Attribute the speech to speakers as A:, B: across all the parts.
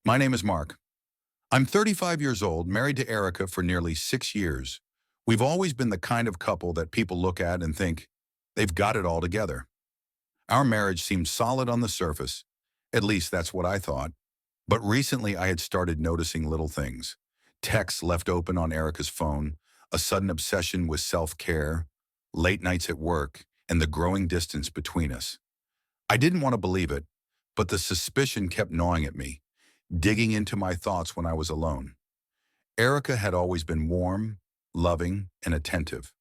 A: My name is Mark. I'm 35 years old, married to Erica for nearly 6 years. We've always been the kind of couple that people look at and think, they've got it all together. Our marriage seemed solid on the surface. At least that's what I thought. But recently I had started noticing little things. Texts left open on Erica's phone, a sudden obsession with self-care, late nights at work, and the growing distance between us. I didn't want to believe it, but the suspicion kept gnawing at me, digging into my thoughts when I was alone. Erica had always been warm, loving, and attentive.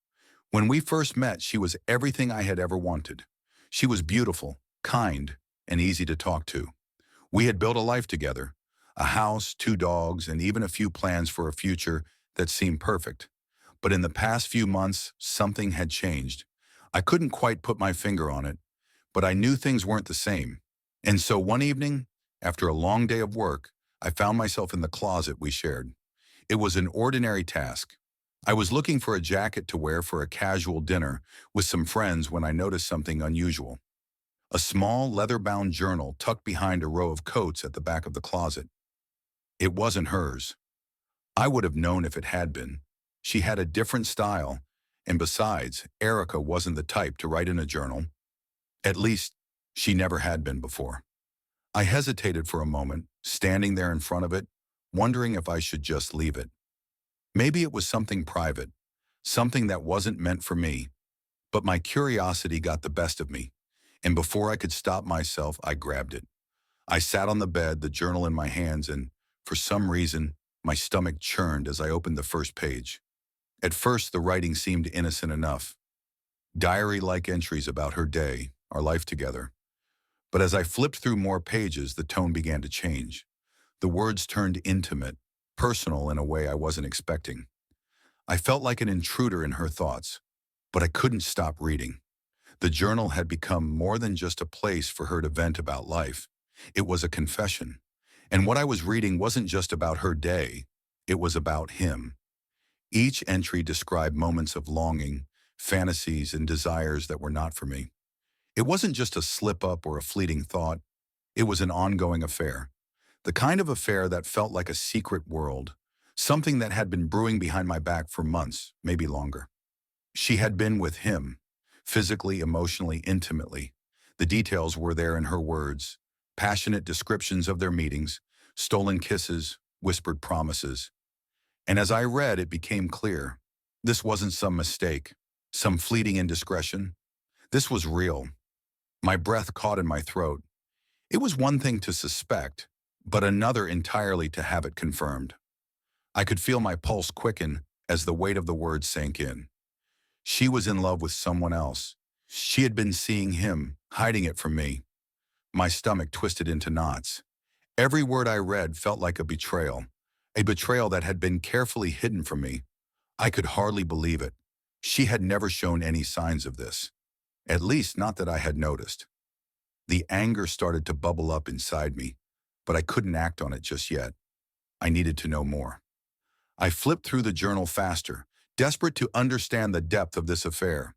A: When we first met, she was everything I had ever wanted. She was beautiful, kind, and easy to talk to. We had built a life together, a house, two dogs, and even a few plans for a future that seemed perfect. But in the past few months, something had changed. I couldn't quite put my finger on it, but I knew things weren't the same. And so one evening, after a long day of work, I found myself in the closet we shared. It was an ordinary task. I was looking for a jacket to wear for a casual dinner with some friends when I noticed something unusual. A small leather-bound journal tucked behind a row of coats at the back of the closet. It wasn't hers. I would have known if it had been. She had a different style, and besides, Erica wasn't the type to write in a journal. At least, she never had been before. I hesitated for a moment, standing there in front of it, wondering if I should just leave it. Maybe it was something private, something that wasn't meant for me. But my curiosity got the best of me, and before I could stop myself, I grabbed it. I sat on the bed, the journal in my hands, and for some reason, my stomach churned as I opened the first page. At first, the writing seemed innocent enough. Diary-like entries about her day, our life together. But as I flipped through more pages, the tone began to change. The words turned intimate, personal in a way I wasn't expecting. I felt like an intruder in her thoughts, but I couldn't stop reading. The journal had become more than just a place for her to vent about life. It was a confession. And what I was reading wasn't just about her day, it was about him. Each entry described moments of longing, fantasies, and desires that were not for me. It wasn't just a slip-up or a fleeting thought. It was an ongoing affair. The kind of affair that felt like a secret world, something that had been brewing behind my back for months, maybe longer. She had been with him, physically, emotionally, intimately. The details were there in her words, passionate descriptions of their meetings, stolen kisses, whispered promises. And as I read, it became clear. This wasn't some mistake, some fleeting indiscretion. This was real. My breath caught in my throat. It was one thing to suspect, but another entirely to have it confirmed. I could feel my pulse quicken as the weight of the words sank in. She was in love with someone else. She had been seeing him, hiding it from me. My stomach twisted into knots. Every word I read felt like a betrayal that had been carefully hidden from me. I could hardly believe it. She had never shown any signs of this. At least not that I had noticed. The anger started to bubble up inside me, but I couldn't act on it just yet. I needed to know more. I flipped through the journal faster, desperate to understand the depth of this affair.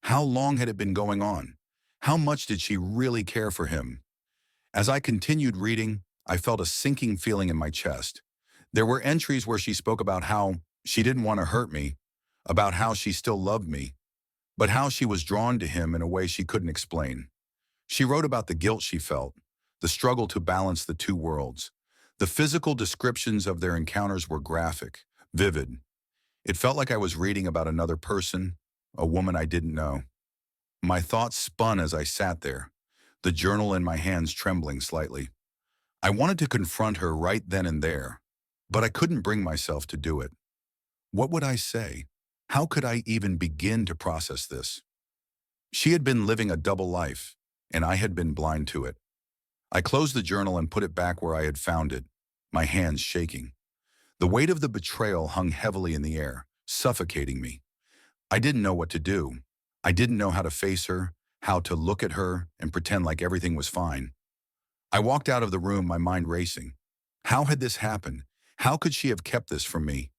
A: How long had it been going on? How much did she really care for him? As I continued reading, I felt a sinking feeling in my chest. There were entries where she spoke about how she didn't want to hurt me, about how she still loved me, but how she was drawn to him in a way she couldn't explain. She wrote about the guilt she felt, the struggle to balance the two worlds. The physical descriptions of their encounters were graphic, vivid. It felt like I was reading about another person, a woman I didn't know. My thoughts spun as I sat there, the journal in my hands trembling slightly. I wanted to confront her right then and there, but I couldn't bring myself to do it. What would I say? How could I even begin to process this? She had been living a double life, and I had been blind to it. I closed the journal and put it back where I had found it, my hands shaking. The weight of the betrayal hung heavily in the air, suffocating me. I didn't know what to do. I didn't know how to face her, how to look at her and pretend like everything was fine. I walked out of the room, my mind racing. How had this happened? How could she have kept this from me?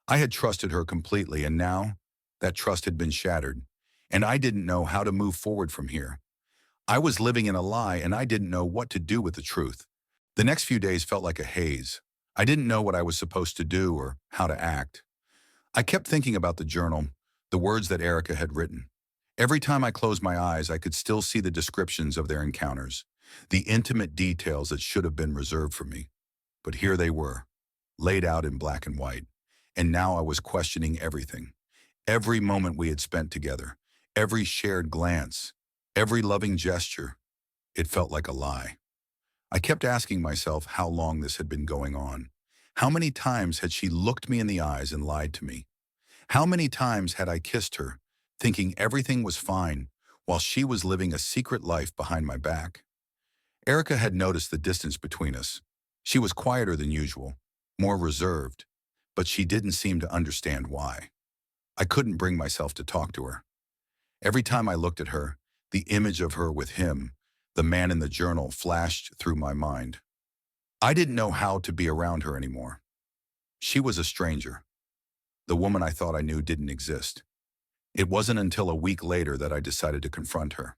A: I had trusted her completely, and now that trust had been shattered, and I didn't know how to move forward from here. I was living in a lie, and I didn't know what to do with the truth. The next few days felt like a haze. I didn't know what I was supposed to do or how to act. I kept thinking about the journal, the words that Erica had written. Every time I closed my eyes, I could still see the descriptions of their encounters, the intimate details that should have been reserved for me. But here they were, laid out in black and white. And now I was questioning everything. Every moment we had spent together, every shared glance, every loving gesture, it felt like a lie. I kept asking myself how long this had been going on. How many times had she looked me in the eyes and lied to me? How many times had I kissed her, thinking everything was fine, while she was living a secret life behind my back? Erica had noticed the distance between us. She was quieter than usual, more reserved, but she didn't seem to understand why. I couldn't bring myself to talk to her. Every time I looked at her, the image of her with him, the man in the journal, flashed through my mind. I didn't know how to be around her anymore. She was a stranger. The woman I thought I knew didn't exist. It wasn't until a week later that I decided to confront her.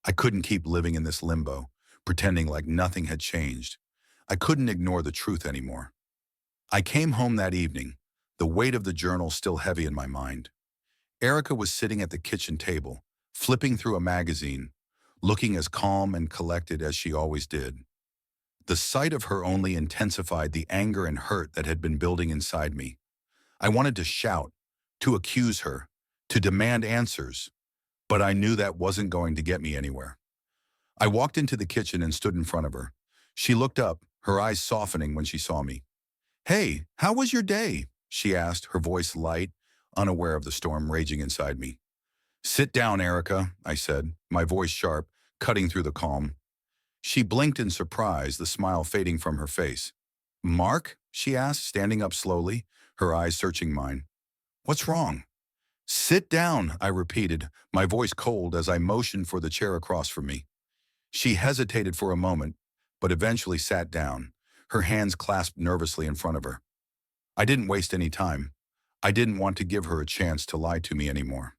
A: I couldn't keep living in this limbo, pretending like nothing had changed. I couldn't ignore the truth anymore. I came home that evening, the weight of the journal still heavy in my mind. Erica was sitting at the kitchen table, flipping through a magazine, looking as calm and collected as she always did. The sight of her only intensified the anger and hurt that had been building inside me. I wanted to shout, to accuse her, to demand answers, but I knew that wasn't going to get me anywhere. I walked into the kitchen and stood in front of her. She looked up, her eyes softening when she saw me. "Hey, how was your day?" she asked, her voice light, unaware of the storm raging inside me. "Sit down, Erica," I said, my voice sharp, cutting through the calm. She blinked in surprise, the smile fading from her face. "Mark?" she asked, standing up slowly, her eyes searching mine. "What's wrong?" "Sit down," I repeated, my voice cold as I motioned for the chair across from me. She hesitated for a moment, but eventually sat down, her hands clasped nervously in front of her. I didn't waste any time. I didn't want to give her a chance to lie to me anymore.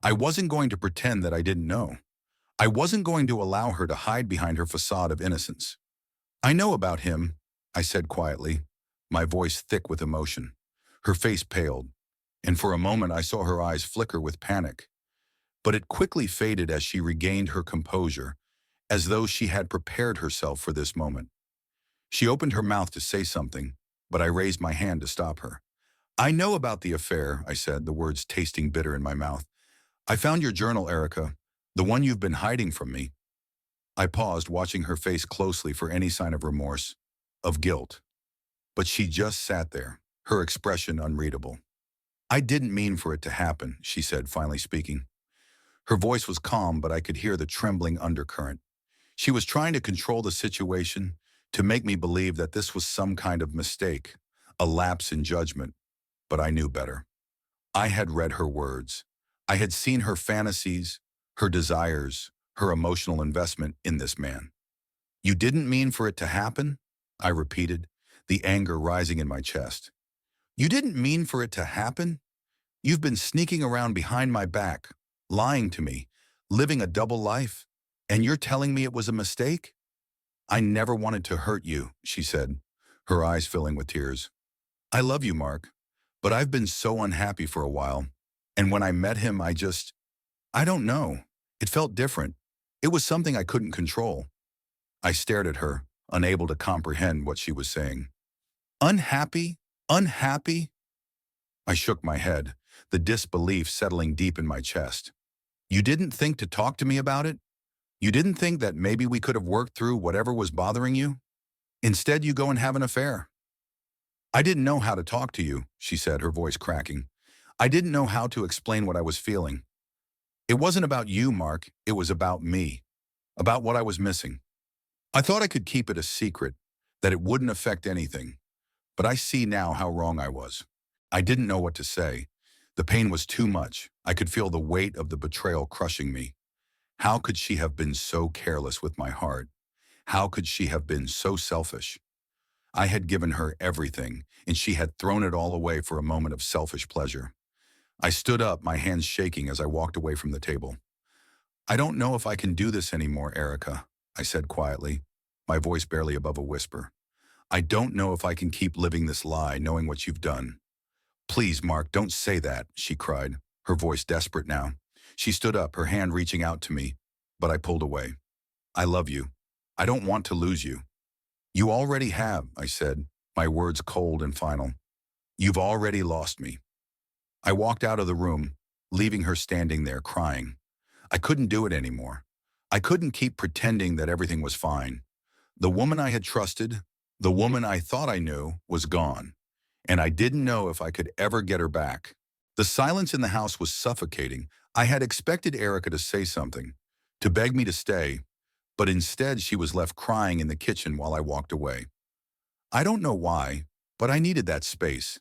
A: I wasn't going to pretend that I didn't know. I wasn't going to allow her to hide behind her facade of innocence. "I know about him," I said quietly, my voice thick with emotion. Her face paled, and for a moment I saw her eyes flicker with panic. But it quickly faded as she regained her composure, as though she had prepared herself for this moment. She opened her mouth to say something, but I raised my hand to stop her. "I know about the affair," I said, the words tasting bitter in my mouth. "I found your journal, Erica, the one you've been hiding from me." I paused, watching her face closely for any sign of remorse, of guilt. But she just sat there, her expression unreadable. "I didn't mean for it to happen," she said, finally speaking. Her voice was calm, but I could hear the trembling undercurrent. She was trying to control the situation, to make me believe that this was some kind of mistake, a lapse in judgment. But I knew better. I had read her words. I had seen her fantasies, her desires, her emotional investment in this man. "You didn't mean for it to happen?" I repeated, the anger rising in my chest. "You didn't mean for it to happen? You've been sneaking around behind my back, lying to me, living a double life, and you're telling me it was a mistake?" "I never wanted to hurt you," she said, her eyes filling with tears. "I love you, Mark, but I've been so unhappy for a while, and when I met him, I don't know. It felt different. It was something I couldn't control." I stared at her, unable to comprehend what she was saying. "Unhappy? Unhappy?" I shook my head, the disbelief settling deep in my chest. "You didn't think to talk to me about it? You didn't think that maybe we could have worked through whatever was bothering you? Instead, you go and have an affair." "I didn't know how to talk to you," she said, her voice cracking. "I didn't know how to explain what I was feeling. It wasn't about you, Mark. It was about me, about what I was missing. I thought I could keep it a secret, that it wouldn't affect anything. But I see now how wrong I was. I didn't know what to say. The pain was too much. I could feel the weight of the betrayal crushing me. How could she have been so careless with my heart? How could she have been so selfish? I had given her everything, and she had thrown it all away for a moment of selfish pleasure. I stood up, my hands shaking as I walked away from the table. "I don't know if I can do this anymore, Erica," I said quietly, my voice barely above a whisper. I don't know if I can keep living this lie, knowing what you've done. Please, Mark, don't say that, she cried, her voice desperate now. She stood up, her hand reaching out to me, but I pulled away. I love you. I don't want to lose you. You already have, I said, my words cold and final. You've already lost me. I walked out of the room, leaving her standing there crying. I couldn't do it anymore. I couldn't keep pretending that everything was fine. The woman I had trusted, the woman I thought I knew, was gone, and I didn't know if I could ever get her back. The silence in the house was suffocating. I had expected Erica to say something, to beg me to stay, but instead she was left crying in the kitchen while I walked away. I don't know why, but I needed that space.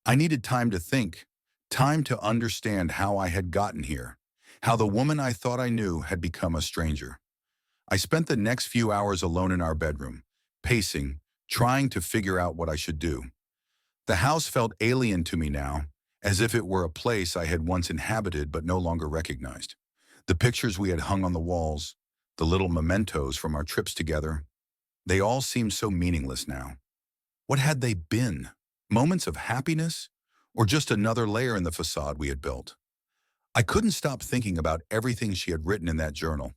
A: I needed time to think, time to understand how I had gotten here, how the woman I thought I knew had become a stranger. I spent the next few hours alone in our bedroom, pacing, trying to figure out what I should do. The house felt alien to me now, as if it were a place I had once inhabited but no longer recognized. The pictures we had hung on the walls, the little mementos from our trips together, they all seemed so meaningless now. What had they been? Moments of happiness? Or just another layer in the facade we had built? I couldn't stop thinking about everything she had written in that journal.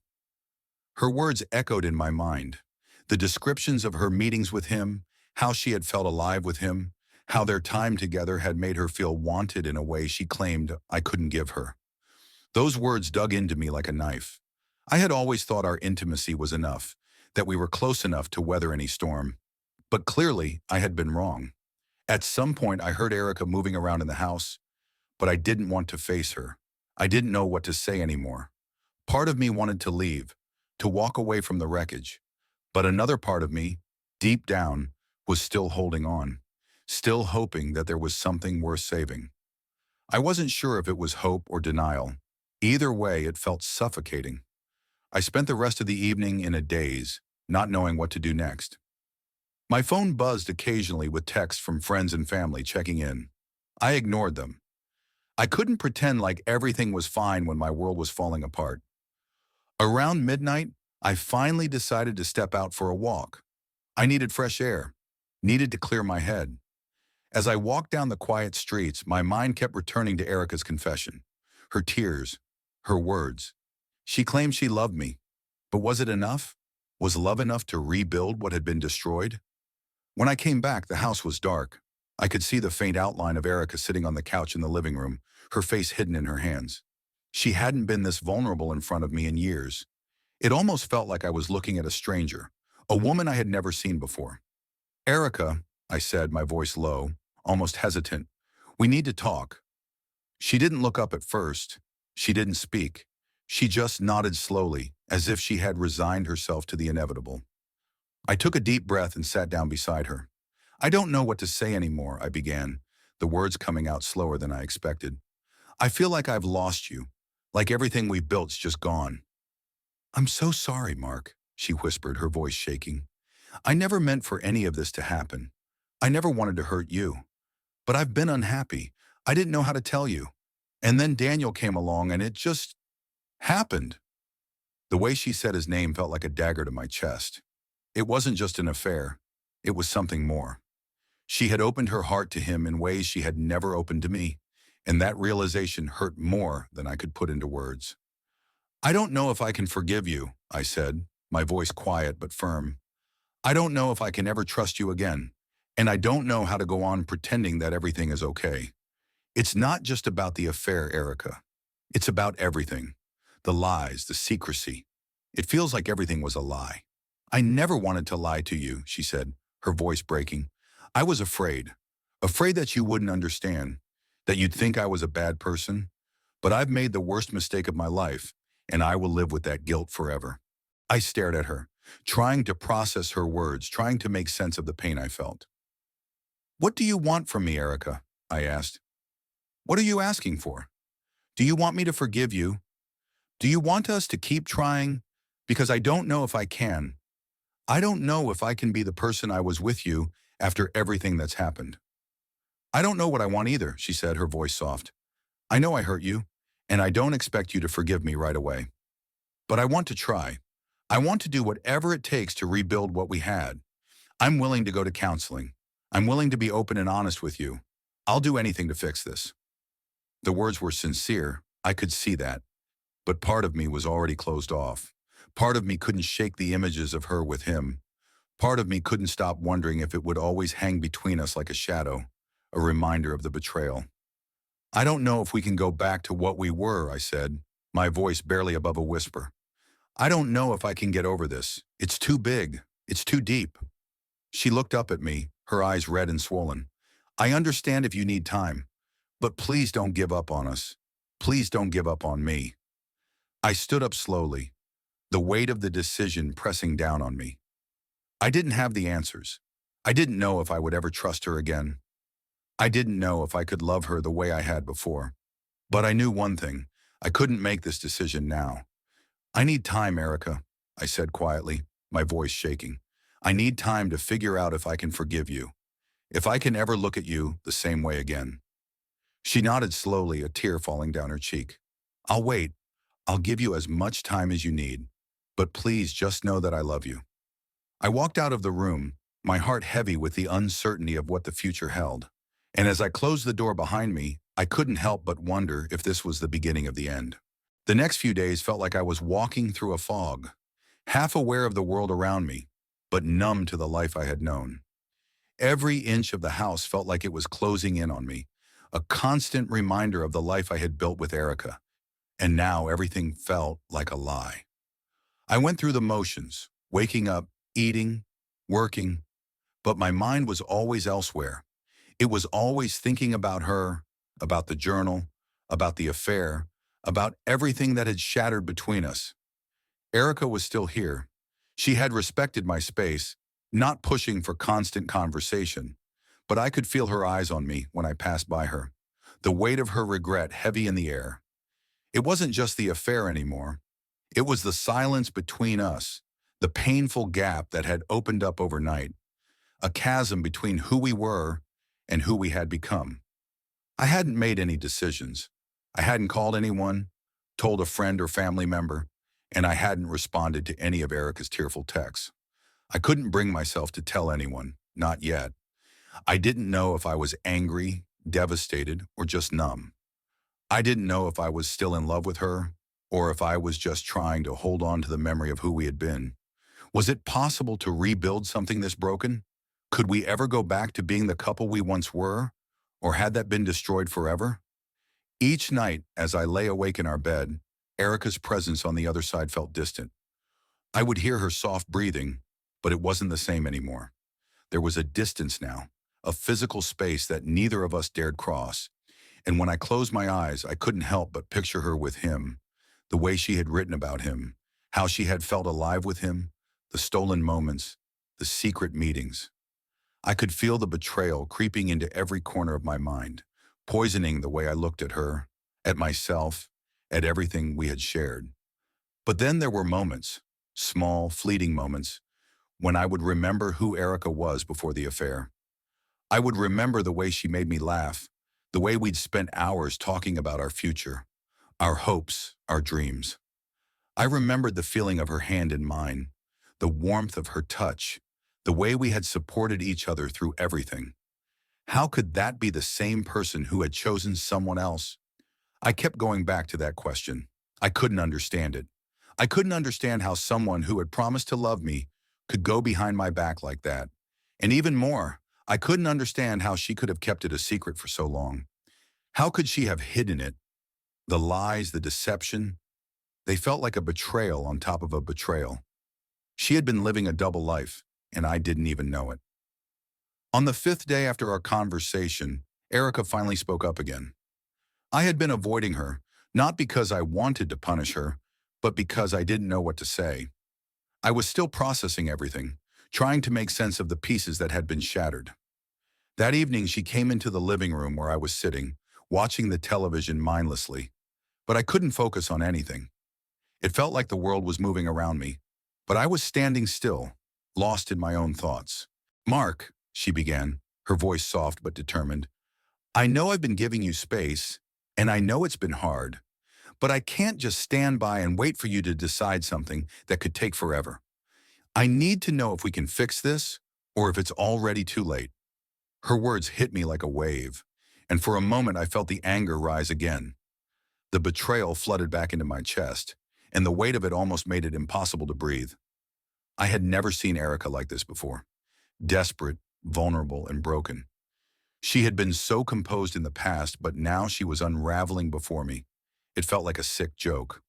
A: Her words echoed in my mind. The descriptions of her meetings with him, how she had felt alive with him, how their time together had made her feel wanted in a way she claimed I couldn't give her. Those words dug into me like a knife. I had always thought our intimacy was enough, that we were close enough to weather any storm. But clearly, I had been wrong. At some point, I heard Erica moving around in the house, but I didn't want to face her. I didn't know what to say anymore. Part of me wanted to leave, to walk away from the wreckage. But another part of me, deep down, was still holding on, still hoping that there was something worth saving. I wasn't sure if it was hope or denial. Either way, it felt suffocating. I spent the rest of the evening in a daze, not knowing what to do next. My phone buzzed occasionally with texts from friends and family checking in. I ignored them. I couldn't pretend like everything was fine when my world was falling apart. Around midnight, I finally decided to step out for a walk. I needed fresh air, needed to clear my head. As I walked down the quiet streets, my mind kept returning to Erica's confession. Her tears, her words. She claimed she loved me, but was it enough? Was love enough to rebuild what had been destroyed? When I came back, the house was dark. I could see the faint outline of Erica sitting on the couch in the living room, her face hidden in her hands. She hadn't been this vulnerable in front of me in years. It almost felt like I was looking at a stranger, a woman I had never seen before. Erica, I said, my voice low, almost hesitant, we need to talk. She didn't look up at first. She didn't speak. She just nodded slowly, as if she had resigned herself to the inevitable. I took a deep breath and sat down beside her. I don't know what to say anymore, I began, the words coming out slower than I expected. I feel like I've lost you, like everything we've built's just gone. I'm so sorry, Mark, she whispered, her voice shaking. I never meant for any of this to happen. I never wanted to hurt you. But I've been unhappy. I didn't know how to tell you. And then Daniel came along and it just happened. The way she said his name felt like a dagger to my chest. It wasn't just an affair. It was something more. She had opened her heart to him in ways she had never opened to me, and that realization hurt more than I could put into words. I don't know if I can forgive you, I said, my voice quiet but firm. I don't know if I can ever trust you again, and I don't know how to go on pretending that everything is okay. It's not just about the affair, Erica. It's about everything. The lies, the secrecy. It feels like everything was a lie. I never wanted to lie to you, she said, her voice breaking. I was afraid that you wouldn't understand, that you'd think I was a bad person. But I've made the worst mistake of my life, and I will live with that guilt forever. I stared at her, trying to process her words, trying to make sense of the pain I felt. What do you want from me, Erica? I asked. What are you asking for? Do you want me to forgive you? Do you want us to keep trying? Because I don't know if I can. I don't know if I can be the person I was with you after everything that's happened. I don't know what I want either, she said, her voice soft. I know I hurt you, and I don't expect you to forgive me right away. But I want to try. I want to do whatever it takes to rebuild what we had. I'm willing to go to counseling. I'm willing to be open and honest with you. I'll do anything to fix this." The words were sincere. I could see that. But part of me was already closed off. Part of me couldn't shake the images of her with him. Part of me couldn't stop wondering if it would always hang between us like a shadow, a reminder of the betrayal. "I don't know if we can go back to what we were," I said, my voice barely above a whisper. "I don't know if I can get over this. It's too big. It's too deep." She looked up at me, her eyes red and swollen. "I understand if you need time, but please don't give up on us. Please don't give up on me." I stood up slowly, the weight of the decision pressing down on me. I didn't have the answers. I didn't know if I would ever trust her again. I didn't know if I could love her the way I had before. But I knew one thing. I couldn't make this decision now. "I need time, Erica," I said quietly, my voice shaking. "I need time to figure out if I can forgive you, if I can ever look at you the same way again." She nodded slowly, a tear falling down her cheek. "I'll wait. I'll give you as much time as you need. But please just know that I love you." I walked out of the room, my heart heavy with the uncertainty of what the future held. And as I closed the door behind me, I couldn't help but wonder if this was the beginning of the end. The next few days felt like I was walking through a fog, half aware of the world around me, but numb to the life I had known. Every inch of the house felt like it was closing in on me, a constant reminder of the life I had built with Erica. And now everything felt like a lie. I went through the motions, waking up, eating, working, but my mind was always elsewhere. It was always thinking about her, about the journal, about the affair, about everything that had shattered between us. Erica was still here. She had respected my space, not pushing for constant conversation, but I could feel her eyes on me when I passed by her, the weight of her regret heavy in the air. It wasn't just the affair anymore. It was the silence between us, the painful gap that had opened up overnight, a chasm between who we were and who we had become. I hadn't made any decisions. I hadn't called anyone, told a friend or family member, and I hadn't responded to any of Erica's tearful texts. I couldn't bring myself to tell anyone, not yet. I didn't know if I was angry, devastated, or just numb. I didn't know if I was still in love with her, or if I was just trying to hold on to the memory of who we had been. Was it possible to rebuild something this broken? Could we ever go back to being the couple we once were? Or had that been destroyed forever? Each night, as I lay awake in our bed, Erica's presence on the other side felt distant. I would hear her soft breathing, but it wasn't the same anymore. There was a distance now, a physical space that neither of us dared cross. And when I closed my eyes, I couldn't help but picture her with him, the way she had written about him, how she had felt alive with him, the stolen moments, the secret meetings. I could feel the betrayal creeping into every corner of my mind, poisoning the way I looked at her, at myself, at everything we had shared. But then there were moments, small, fleeting moments, when I would remember who Erica was before the affair. I would remember the way she made me laugh, the way we'd spent hours talking about our future, our hopes, our dreams. I remembered the feeling of her hand in mine, the warmth of her touch, the way we had supported each other through everything. How could that be the same person who had chosen someone else? I kept going back to that question. I couldn't understand it. I couldn't understand how someone who had promised to love me could go behind my back like that. And even more, I couldn't understand how she could have kept it a secret for so long. How could she have hidden it? The lies, the deception, they felt like a betrayal on top of a betrayal. She had been living a double life, and I didn't even know it. On the fifth day after our conversation, Erica finally spoke up again. I had been avoiding her, not because I wanted to punish her, but because I didn't know what to say. I was still processing everything, trying to make sense of the pieces that had been shattered. That evening, she came into the living room where I was sitting, watching the television mindlessly. But I couldn't focus on anything. It felt like the world was moving around me, but I was standing still, lost in my own thoughts. "Mark," she began, her voice soft but determined, "I know I've been giving you space, and I know it's been hard, But I can't just stand by and wait for you to decide something that could take forever. I need to know if we can fix this or if it's already too late. Her words hit me like a wave, and for a moment I felt the anger rise again. The betrayal flooded back into my chest, and the weight of it almost made it impossible to breathe. I had never seen Erica like this before. Desperate, vulnerable, and broken. She had been so composed in the past, but now she was unraveling before me. It felt like a sick joke.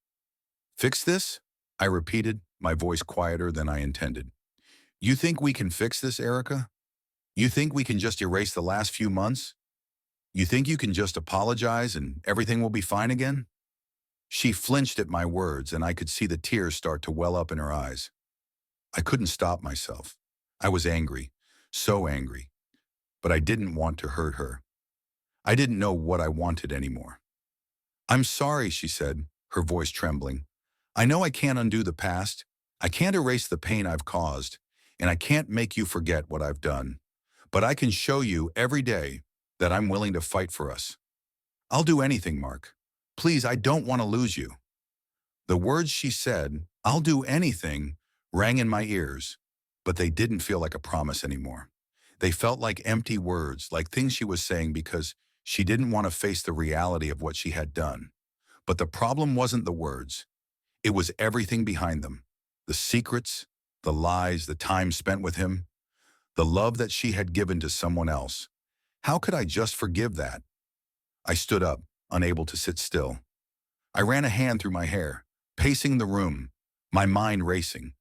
A: Fix this? I repeated, my voice quieter than I intended. You think we can fix this, Erica? You think we can just erase the last few months? You think you can just apologize and everything will be fine again? She flinched at my words, and I could see the tears start to well up in her eyes. I couldn't stop myself. I was angry, so angry, but I didn't want to hurt her. I didn't know what I wanted anymore. I'm sorry, she said, her voice trembling. I know I can't undo the past. I can't erase the pain I've caused, and I can't make you forget what I've done. But I can show you every day that I'm willing to fight for us. I'll do anything, Mark. Please, I don't want to lose you. The words she said, I'll do anything, rang in my ears, but they didn't feel like a promise anymore. They felt like empty words, like things she was saying because she didn't want to face the reality of what she had done. But the problem wasn't the words. It was everything behind them. The secrets, the lies, the time spent with him, the love that she had given to someone else. How could I just forgive that? I stood up, unable to sit still. I ran a hand through my hair, pacing the room, my mind racing.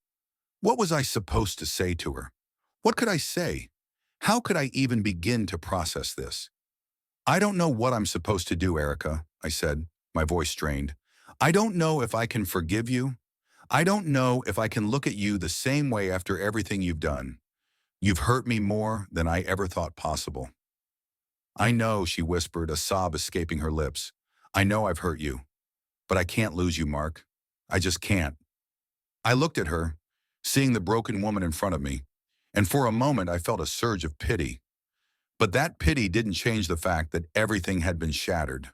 A: What was I supposed to say to her? What could I say? How could I even begin to process this? I don't know what I'm supposed to do, Erica, I said, my voice strained. I don't know if I can forgive you. I don't know if I can look at you the same way after everything you've done. You've hurt me more than I ever thought possible. I know, she whispered, a sob escaping her lips. I know I've hurt you, but I can't lose you, Mark. I just can't. I looked at her, seeing the broken woman in front of me, and for a moment I felt a surge of pity. But that pity didn't change the fact that everything had been shattered.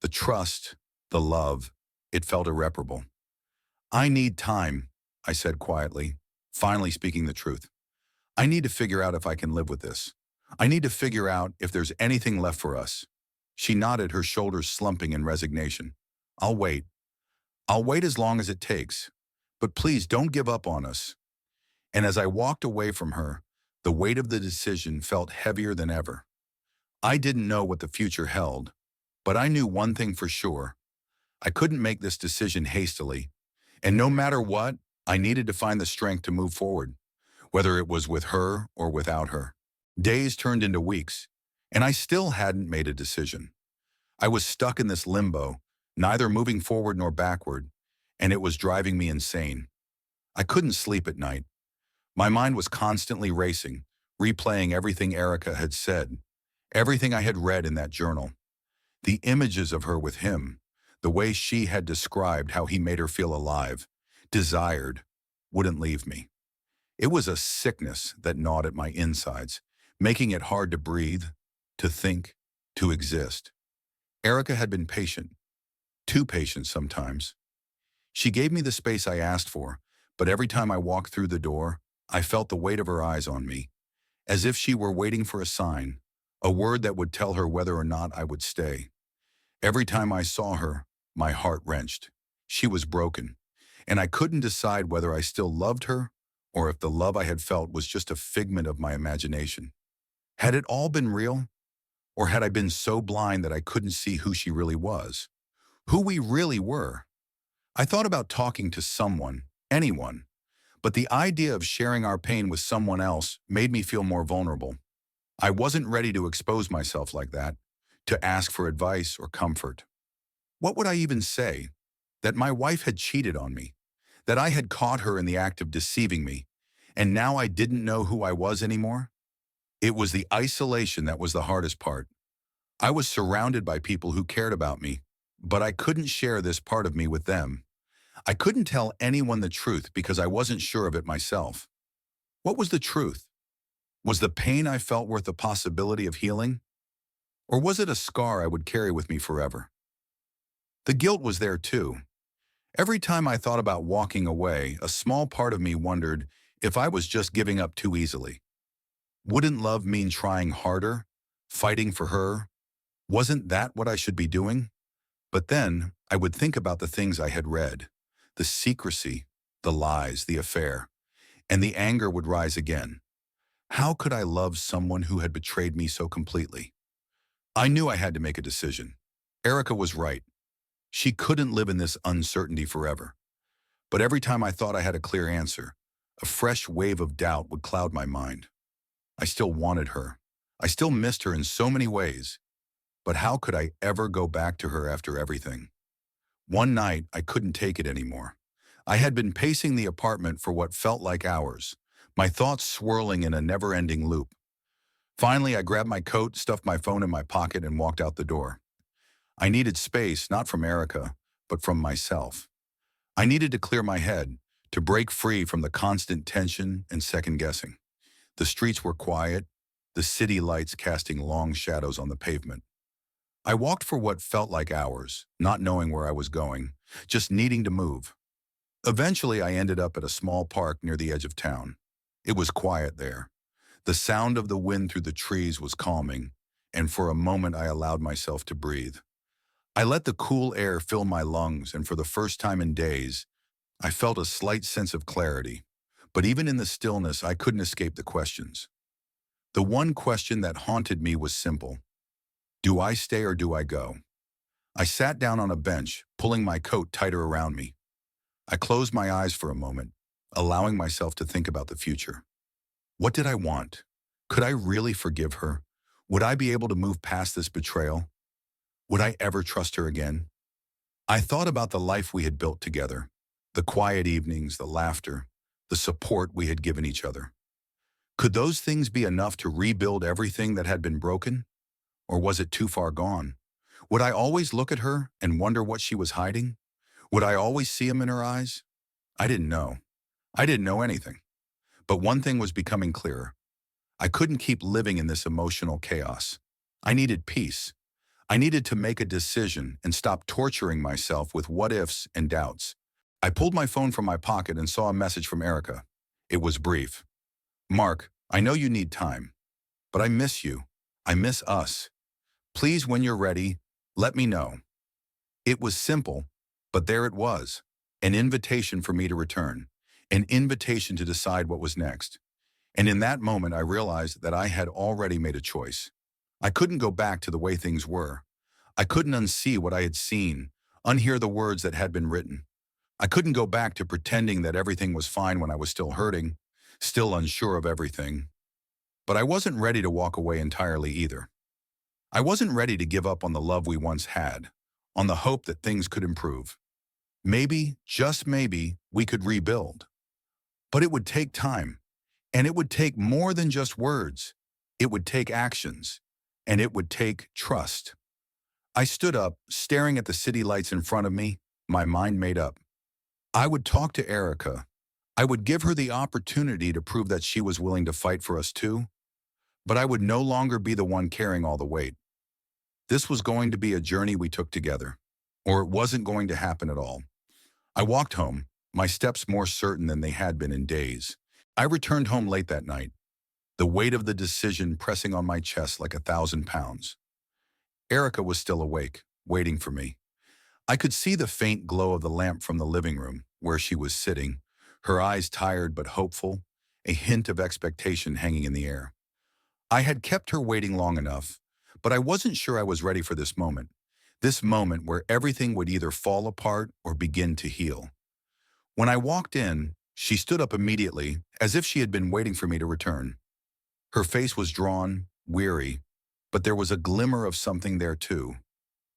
A: The trust, the love, it felt irreparable. I need time, I said quietly, finally speaking the truth. I need to figure out if I can live with this. I need to figure out if there's anything left for us. She nodded, her shoulders slumping in resignation. I'll wait. I'll wait as long as it takes. But please don't give up on us. And as I walked away from her, the weight of the decision felt heavier than ever. I didn't know what the future held, but I knew one thing for sure. I couldn't make this decision hastily, and no matter what, I needed to find the strength to move forward, whether it was with her or without her. Days turned into weeks, and I still hadn't made a decision. I was stuck in this limbo, neither moving forward nor backward, and it was driving me insane. I couldn't sleep at night. My mind was constantly racing, replaying everything Erica had said, everything I had read in that journal. The images of her with him, the way she had described how he made her feel alive, desired, wouldn't leave me. It was a sickness that gnawed at my insides, making it hard to breathe, to think, to exist. Erica had been patient, too patient sometimes. She gave me the space I asked for, but every time I walked through the door, I felt the weight of her eyes on me, as if she were waiting for a sign, a word that would tell her whether or not I would stay. Every time I saw her, my heart wrenched. She was broken, and I couldn't decide whether I still loved her or if the love I had felt was just a figment of my imagination. Had it all been real? Or had I been so blind that I couldn't see who she really was? Who we really were? I thought about talking to someone, anyone, but the idea of sharing our pain with someone else made me feel more vulnerable. I wasn't ready to expose myself like that, to ask for advice or comfort. What would I even say? That my wife had cheated on me, that I had caught her in the act of deceiving me, and now I didn't know who I was anymore? It was the isolation that was the hardest part. I was surrounded by people who cared about me, but I couldn't share this part of me with them. I couldn't tell anyone the truth because I wasn't sure of it myself. What was the truth? Was the pain I felt worth the possibility of healing? Or was it a scar I would carry with me forever? The guilt was there too. Every time I thought about walking away, a small part of me wondered if I was just giving up too easily. Wouldn't love mean trying harder? Fighting for her? Wasn't that what I should be doing? But then I would think about the things I had read, the secrecy, the lies, the affair, and the anger would rise again. How could I love someone who had betrayed me so completely? I knew I had to make a decision. Erica was right. She couldn't live in this uncertainty forever. But every time I thought I had a clear answer, a fresh wave of doubt would cloud my mind. I still wanted her. I still missed her in so many ways. But how could I ever go back to her after everything? One night, I couldn't take it anymore. I had been pacing the apartment for what felt like hours, my thoughts swirling in a never-ending loop. Finally, I grabbed my coat, stuffed my phone in my pocket, and walked out the door. I needed space, not from Erica, but from myself. I needed to clear my head, to break free from the constant tension and second-guessing. The streets were quiet, the city lights casting long shadows on the pavement. I walked for what felt like hours, not knowing where I was going, just needing to move. Eventually, I ended up at a small park near the edge of town. It was quiet there. The sound of the wind through the trees was calming, and for a moment I allowed myself to breathe. I let the cool air fill my lungs, and for the first time in days, I felt a slight sense of clarity. But even in the stillness, I couldn't escape the questions. The one question that haunted me was simple. Do I stay or do I go? I sat down on a bench, pulling my coat tighter around me. I closed my eyes for a moment, allowing myself to think about the future. What did I want? Could I really forgive her? Would I be able to move past this betrayal? Would I ever trust her again? I thought about the life we had built together, the quiet evenings, the laughter, the support we had given each other. Could those things be enough to rebuild everything that had been broken? Or was it too far gone? Would I always look at her and wonder what she was hiding? Would I always see him in her eyes? I didn't know. I didn't know anything. But one thing was becoming clearer. I couldn't keep living in this emotional chaos. I needed peace. I needed to make a decision and stop torturing myself with what-ifs and doubts. I pulled my phone from my pocket and saw a message from Erica. It was brief. Mark, I know you need time, but I miss you. I miss us. Please, when you're ready, let me know. It was simple, but there it was. An invitation for me to return. An invitation to decide what was next. And in that moment, I realized that I had already made a choice. I couldn't go back to the way things were. I couldn't unsee what I had seen, unhear the words that had been written. I couldn't go back to pretending that everything was fine when I was still hurting, still unsure of everything. But I wasn't ready to walk away entirely either. I wasn't ready to give up on the love we once had, on the hope that things could improve. Maybe, just maybe, we could rebuild. But it would take time, and it would take more than just words. It would take actions, and it would take trust. I stood up, staring at the city lights in front of me, my mind made up. I would talk to Erica. I would give her the opportunity to prove that she was willing to fight for us too, but I would no longer be the one carrying all the weight. This was going to be a journey we took together, or it wasn't going to happen at all. I walked home, my steps more certain than they had been in days. I returned home late that night, the weight of the decision pressing on my chest like 1,000 pounds. Erica was still awake, waiting for me. I could see the faint glow of the lamp from the living room, where she was sitting, her eyes tired but hopeful, a hint of expectation hanging in the air. I had kept her waiting long enough, but I wasn't sure I was ready for this moment where everything would either fall apart or begin to heal. When I walked in, she stood up immediately, as if she had been waiting for me to return. Her face was drawn, weary, but there was a glimmer of something there too,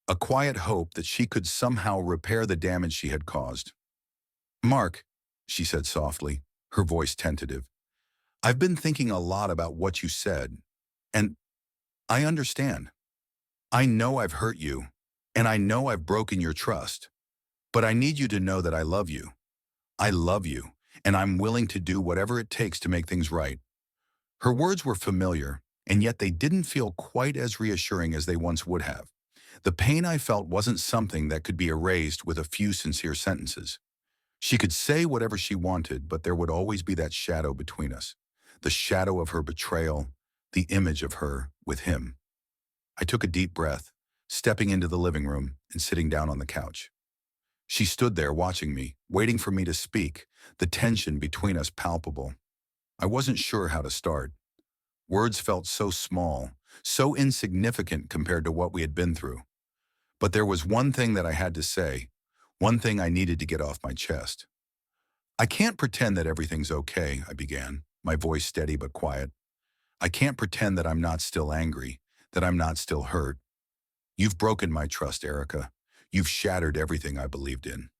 A: a quiet hope that she could somehow repair the damage she had caused. Mark, she said softly, her voice tentative, I've been thinking a lot about what you said, and I understand. I know I've hurt you, and I know I've broken your trust, but I need you to know that I love you. I love you, and I'm willing to do whatever it takes to make things right. Her words were familiar, and yet they didn't feel quite as reassuring as they once would have. The pain I felt wasn't something that could be erased with a few sincere sentences. She could say whatever she wanted, but there would always be that shadow between us. The shadow of her betrayal, the image of her with him. I took a deep breath, stepping into the living room and sitting down on the couch. She stood there watching me, waiting for me to speak, the tension between us palpable. I wasn't sure how to start. Words felt so small, so insignificant compared to what we had been through. But there was one thing that I had to say, one thing I needed to get off my chest. I can't pretend that everything's okay, I began, my voice steady but quiet. I can't pretend that I'm not still angry, that I'm not still hurt. You've broken my trust, Erica. You've shattered everything I believed in.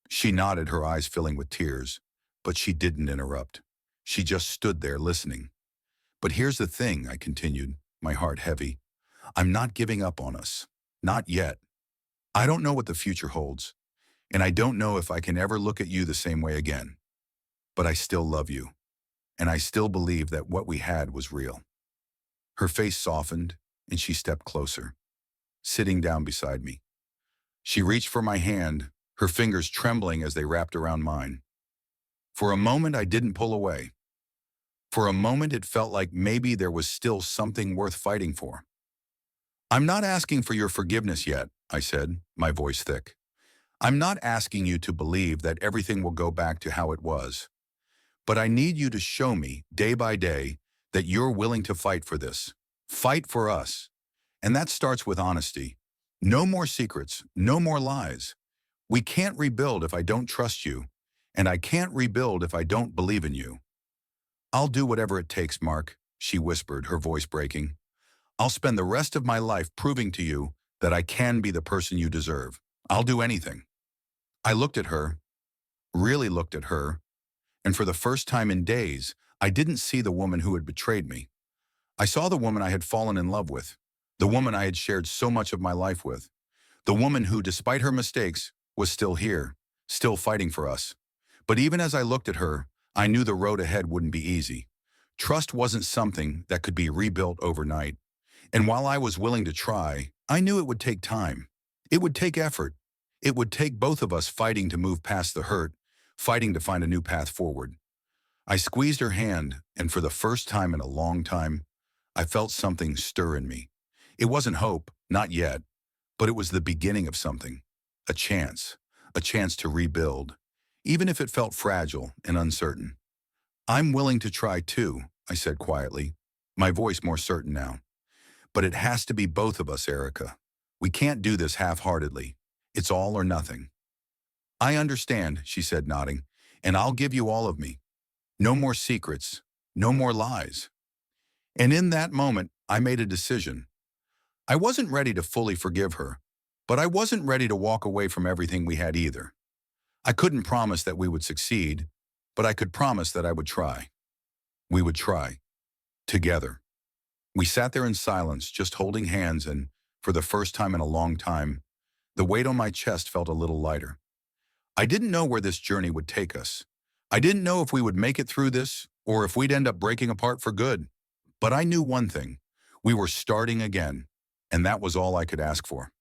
A: She nodded, her eyes filling with tears, but she didn't interrupt. She just stood there listening. But here's the thing, I continued, my heart heavy. I'm not giving up on us. Not yet. I don't know what the future holds, and I don't know if I can ever look at you the same way again. But I still love you, and I still believe that what we had was real. Her face softened, and she stepped closer, sitting down beside me. She reached for my hand, her fingers trembling as they wrapped around mine. For a moment, I didn't pull away. For a moment, it felt like maybe there was still something worth fighting for. I'm not asking for your forgiveness yet, I said, my voice thick. I'm not asking you to believe that everything will go back to how it was. But I need you to show me, day by day, that you're willing to fight for this. Fight for us. And that starts with honesty. No more secrets, no more lies. We can't rebuild if I don't trust you, and I can't rebuild if I don't believe in you. I'll do whatever it takes, Mark, she whispered, her voice breaking. I'll spend the rest of my life proving to you that I can be the person you deserve. I'll do anything. I looked at her, really looked at her, and for the first time in days, I didn't see the woman who had betrayed me. I saw the woman I had fallen in love with, the woman I had shared so much of my life with, the woman who, despite her mistakes, was still here, still fighting for us. But even as I looked at her, I knew the road ahead wouldn't be easy. Trust wasn't something that could be rebuilt overnight. And while I was willing to try, I knew it would take time. It would take effort. It would take both of us fighting to move past the hurt, fighting to find a new path forward. I squeezed her hand, and for the first time in a long time, I felt something stir in me. It wasn't hope, not yet, but it was the beginning of something. A chance to rebuild, even if it felt fragile and uncertain. I'm willing to try too, I said quietly, my voice more certain now. But it has to be both of us, Erica. We can't do this half-heartedly. It's all or nothing. I understand, she said, nodding, and I'll give you all of me. No more secrets, no more lies. And in that moment, I made a decision. I wasn't ready to fully forgive her, but I wasn't ready to walk away from everything we had either. I couldn't promise that we would succeed, but I could promise that I would try. We would try. Together. We sat there in silence, just holding hands, and, for the first time in a long time, the weight on my chest felt a little lighter. I didn't know where this journey would take us. I didn't know if we would make it through this, or if we'd end up breaking apart for good. But I knew one thing. We were starting again, and that was all I could ask for.